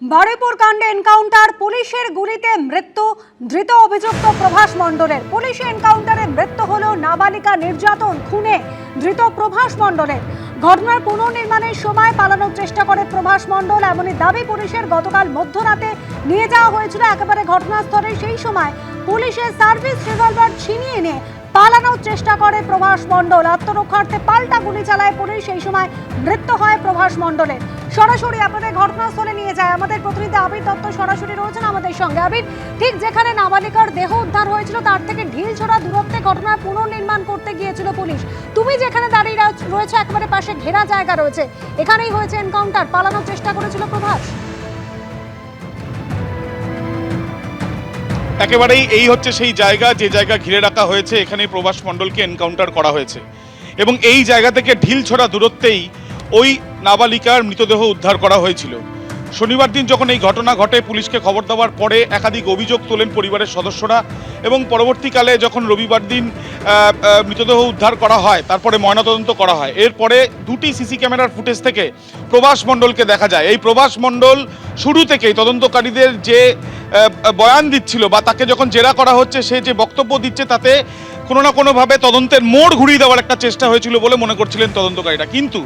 বারুইপুর কাণ্ডে এনকাউন্টার, পুলিশের গুলিতে মৃত্যু ধৃত অভিযুক্ত প্রভাস মণ্ডলের। পুলিশি এনকাউন্টারে মৃত্যু হলো নাবালিকা নির্যাতন খুনে ধৃত প্রভাস মণ্ডলের। ঘটনার পুনর্নির্মাণের সময় পালানোর চেষ্টা করে প্রভাস মণ্ডল, এমনই দাবি পুলিশের। গতকাল মধ্যরাতে নিয়ে যাওয়া হয়েছিল একেবারে ঘটনাস্থলে। সেই সময় পুলিশের সার্ভিস রিভলভার ছিনিয়ে এনে পালানোর চেষ্টা করে প্রভাস মণ্ডল। আত্মরক্ষার্থে পাল্টা গুলি চালায় পুলিশ। সেই সময় মৃত্যু হয় প্রভাস মণ্ডলের। সরাসরি আপনাদের ঘটনাস্থলে নিয়ে যায় আমাদের প্রতিনিধি আবির দত্ত, সরাসরি রয়েছেন আমাদের সঙ্গে। আবির, ঠিক যেখানে নাবালিকার দেহ উদ্ধার হয়েছিল তার থেকে ঢিলছোড়া দূরত্বে ঘটনার পুনর্নির্মাণ করতে গিয়েছিল পুলিশ। তুমি যেখানে দাঁড়িয়ে রয়েছে একেবারে পাশে ঘেরা জায়গা রয়েছে, এখানেই হয়েছে এনকাউন্টার। পালানোর চেষ্টা করেছিল প্রভাস। একেবারেই এই হচ্ছে সেই জায়গা, যে জায়গা ঘিরে রাখা হয়েছে। এখানে প্রভাস মণ্ডলকে এনকাউন্টার করা হয়েছে এবং এই জায়গা থেকে ঢিলছোড়া দূরত্বেই ওই নাবালিকার মৃতদেহ উদ্ধার করা হয়েছিল। শনিবার দিন যখন এই ঘটনা ঘটে, পুলিশকে খবর দেওয়ার পরে একাধিক অভিযোগ তোলেন পরিবারের সদস্যরা এবং পরবর্তীকালে যখন রবিবার দিন মৃতদেহ উদ্ধার করা হয়, তারপরে ময়নাতদন্ত করা হয়। এরপরে দুটি সিসি ক্যামেরার ফুটেজ থেকে প্রভাস মণ্ডলকে দেখা যায়। এই প্রভাস মণ্ডল শুরু থেকেই তদন্তকারীদের যে বয়ান দিচ্ছিল বা তাকে যখন জেরা করা হচ্ছে, সে যে বক্তব্য দিচ্ছে তাতে কোনো না কোনোভাবে তদন্তের মোড় ঘুরিয়ে দেওয়ার একটা চেষ্টা হয়েছিল বলে মনে করছিলেন তদন্তকারীরা। কিন্তু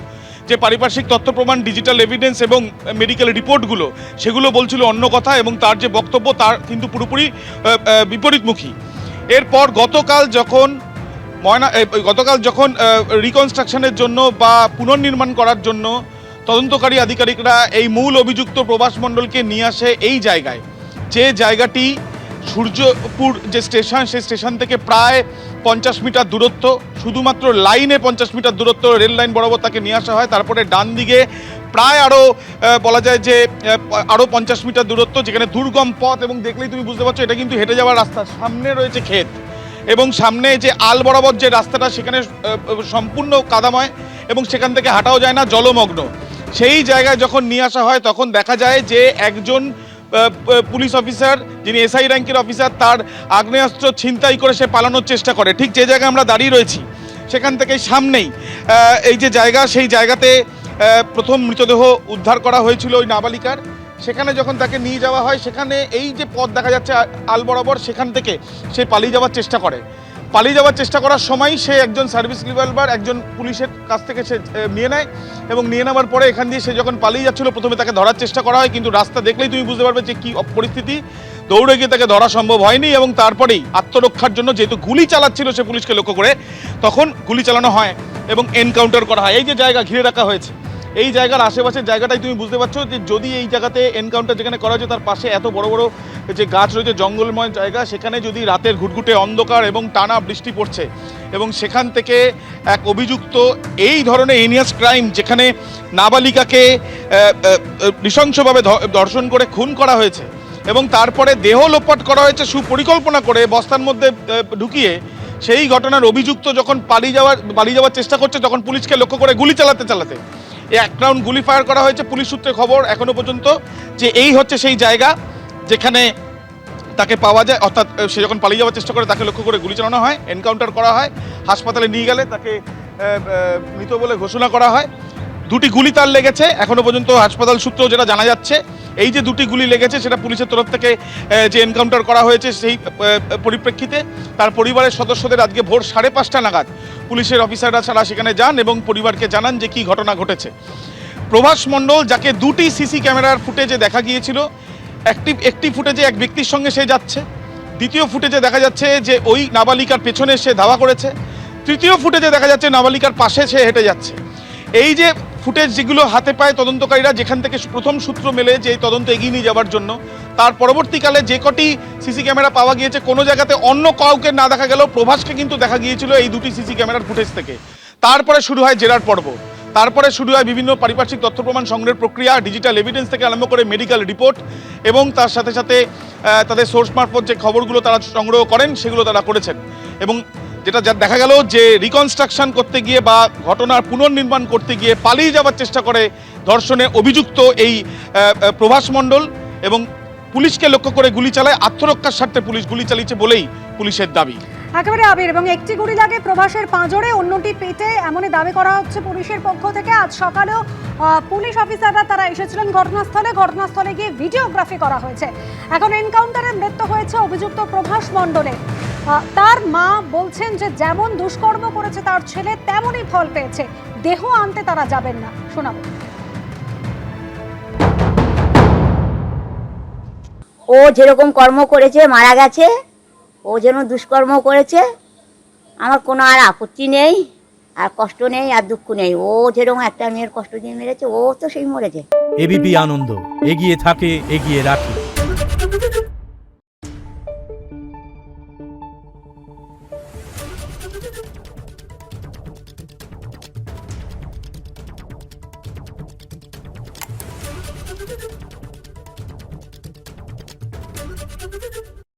যে পারিপার্শ্বিক তথ্য প্রমাণ, ডিজিটাল এভিডেন্স এবং মেডিকেল রিপোর্টগুলো, সেগুলো বলছিল অন্য কথা এবং তার যে বক্তব্য তার কিন্তু পুরোপুরি বিপরীতমুখী। এরপর গতকাল যখন রিকনস্ট্রাকশনের জন্য বা পুনর্নির্মাণ করার জন্য তদন্তকারী আধিকারিকরা এই মূল অভিযুক্ত প্রভাস মণ্ডলকে নিয়ে আসে এই জায়গায়, যে জায়গাটি সূর্যপুর যে স্টেশন, সেই স্টেশন থেকে প্রায় 50 মিটার দূরত্ব, শুধুমাত্র লাইনে 50 মিটার দূরত্ব, রেল লাইন বরাবর তাকে নিয়ে আসা হয়। তারপরে ডান দিকে প্রায় বলা যায় যে আরও 50 মিটার দূরত্ব, যেখানে দুর্গম পথ এবং দেখলেই তুমি বুঝতে পারছো এটা কিন্তু হেঁটে যাওয়ার রাস্তা। সামনে রয়েছে ক্ষেত এবং সামনে যে আল বরাবর যে রাস্তাটা, সেখানে সম্পূর্ণ কাদাময় এবং সেখান থেকে হাঁটাও যায় না, জলমগ্ন। সেই জায়গায় যখন নিয়ে আসা হয় তখন দেখা যায় যে একজন পুলিশ অফিসার, যিনি এসআই র্যাঙ্কের অফিসার, তার আগ্নেয়াস্ত্র ছিনতাই করে সে পালানোর চেষ্টা করে। ঠিক যে জায়গায় আমরা দাঁড়িয়ে রয়েছি সেখান থেকে সামনেই এই যে জায়গা, সেই জায়গাতে প্রথম মৃতদেহ উদ্ধার করা হয়েছিল ওই নাবালিকার। সেখানে যখন তাকে নিয়ে যাওয়া হয়, সেখানে এই যে পথ দেখা যাচ্ছে আল বরাবর, সেখান থেকে সে পালিয়ে যাওয়ার চেষ্টা করে। পালিয়ে যাওয়ার চেষ্টা করার সময় সে একজন সার্ভিস রিভলভার একজন পুলিশের কাছ থেকে সে নিয়ে নেয় এবং নিয়ে নেওয়ার পরে এখান দিয়ে সে যখন পালিয়ে যাচ্ছিল, প্রথমে তাকে ধরার চেষ্টা করা হয়, কিন্তু রাস্তা দেখলেই তুমি বুঝতে পারবে যে কী পরিস্থিতি। দৌড়ে গিয়ে তাকে ধরা সম্ভব হয়নি এবং তারপরেই আত্মরক্ষার জন্য, যেহেতু গুলি চালাচ্ছিল সে পুলিশকে লক্ষ্য করে, তখন গুলি চালানো হয় এবং এনকাউন্টার করা হয়। এই যে জায়গা ঘিরে রাখা হয়েছে, এই জায়গার আশেপাশের জায়গাটাই তুমি বুঝতে পারছো যে যদি এই জায়গাতে এনকাউন্টার যেখানে করা হয়েছে তার পাশে এত বড় বড় যে গাছ রয়েছে, জঙ্গলময় জায়গা, সেখানে যদি রাতের ঘুটঘুটে অন্ধকার এবং টানা বৃষ্টি পড়ছে এবং সেখান থেকে এক অভিযুক্ত এই ধরনের হেনিয়াস ক্রাইম, যেখানে নাবালিকাকে নৃশংসভাবে ধর্ষণ করে খুন করা হয়েছে এবং তারপরে দেহ লোপাট করা হয়েছে সুপরিকল্পনা করে বস্তার মধ্যে ঢুকিয়ে, সেই ঘটনার অভিযুক্ত যখন পালিয়ে যাওয়ার চেষ্টা করছে, তখন পুলিশকে লক্ষ্য করে গুলি চালাতে এক রাউন্ড গুলি ফায়ার করা হয়েছে। পুলিশ সূত্রে খবর এখনো পর্যন্ত যে এই হচ্ছে সেই জায়গা যেখানে তাকে পাওয়া যায়, অর্থাৎ সে যখন পালিয়ে যাওয়ার চেষ্টা করে তাকে লক্ষ্য করে গুলি চালানো হয়, এনকাউন্টার করা হয়। হাসপাতালে নিয়ে গেলে তাকে মৃত বলে ঘোষণা করা হয়। দুটি গুলি তার লেগেছে এখনো পর্যন্ত হাসপাতাল সূত্র যেটা জানা যাচ্ছে। এই যে দুটি গুলি লেগেছে সেটা পুলিশের তরফ থেকে যে এনকাউন্টার করা হয়েছে, সেই পরিপ্রেক্ষিতে তার পরিবারের সদস্যদের আজকে ভোর 5:30 নাগাদ পুলিশের অফিসাররা ছাড়া সেখানে যান এবং পরিবারকে জানান যে কী ঘটনা ঘটেছে। প্রভাস মণ্ডল, যাকে দুটি সিসি ক্যামেরার ফুটেজে দেখা গিয়েছিল, একটি ফুটেজে এক ব্যক্তির সঙ্গে সে যাচ্ছে, দ্বিতীয় ফুটেজে দেখা যাচ্ছে যে ওই নাবালিকার পেছনে সে ধাওয়া করেছে, তৃতীয় ফুটেজে দেখা যাচ্ছে নাবালিকার পাশে সে হেঁটে যাচ্ছে। এই যে ফুটেজ যেগুলো হাতে পায় তদন্তকারীরা, যেখান থেকে প্রথম সূত্র মেলে যে এই তদন্ত এগিয়ে নিয়ে যাওয়ার জন্য, তার পরবর্তীকালে যে কটি সিসি ক্যামেরা পাওয়া গিয়েছে, কোনো জায়গাতে অন্য কাউকে না দেখা গেলেও প্রভাসকে কিন্তু দেখা গিয়েছিল এই দুটি সিসি ক্যামেরার ফুটেজ থেকে। তারপরে শুরু হয় জেরার পর্ব, তারপরে শুরু হয় বিভিন্ন পারিপার্শ্বিক তথ্য প্রমাণ সংগ্রহের প্রক্রিয়া, ডিজিটাল এভিডেন্স থেকে আরম্ভ করে মেডিকেল রিপোর্ট এবং তার সাথে সাথে তাদের সোর্স মারফত যে খবরগুলো তারা সংগ্রহ করেন সেগুলো তারা করেছেন। এবং যেটা দেখা গেল যে রিকনস্ট্রাকশন করতে গিয়ে বা ঘটনার পুনর্নির্মাণ করতে গিয়ে পালিয়ে যাওয়ার চেষ্টা করে ধর্ষণে অভিযুক্ত এই প্রভাস মণ্ডল এবং পুলিশকে লক্ষ্য করে গুলি চালায়। আত্মরক্ষার স্বার্থে পুলিশ গুলি চালিয়েছে বলেই পুলিশের দাবি। একেবারে আবির, এবং একটি গুলি লাগে প্রভাসের পাঁজরে, অন্যটি পেটে, এমনই দাবি করা হচ্ছে পুলিশের পক্ষ থেকে। আজ সকালেও পুলিশ অফিসাররা তারা এসেছিলেন ঘটনাস্থলে গিয়ে ভিডিওগ্রাফি করা হয়েছে। এখন এনকাউন্টারে মৃত্যু হয়েছে অভিযুক্ত প্রভাস মণ্ডলের। তার মা বলছেন যে যেমন দুষ্কর্ম করেছে তার ছেলে তেমনই ফল পেয়েছে, দেহ আনতে তারা যাবেন না। শোনাবো। ও যেরকম কর্ম করেছে, মারা গেছে, ও যেন দুষ্কর্ম করেছে, আমার কোনো আর আপত্তি নেই, আর কষ্ট নেই, আর দুঃখ নেই। ও যেরকম একটা মেয়ের কষ্ট দিয়ে মেরেছে, ও তো সেই মরেছে। এবিপি আনন্দ, এগিয়ে থাকে, এগিয়ে রাখে।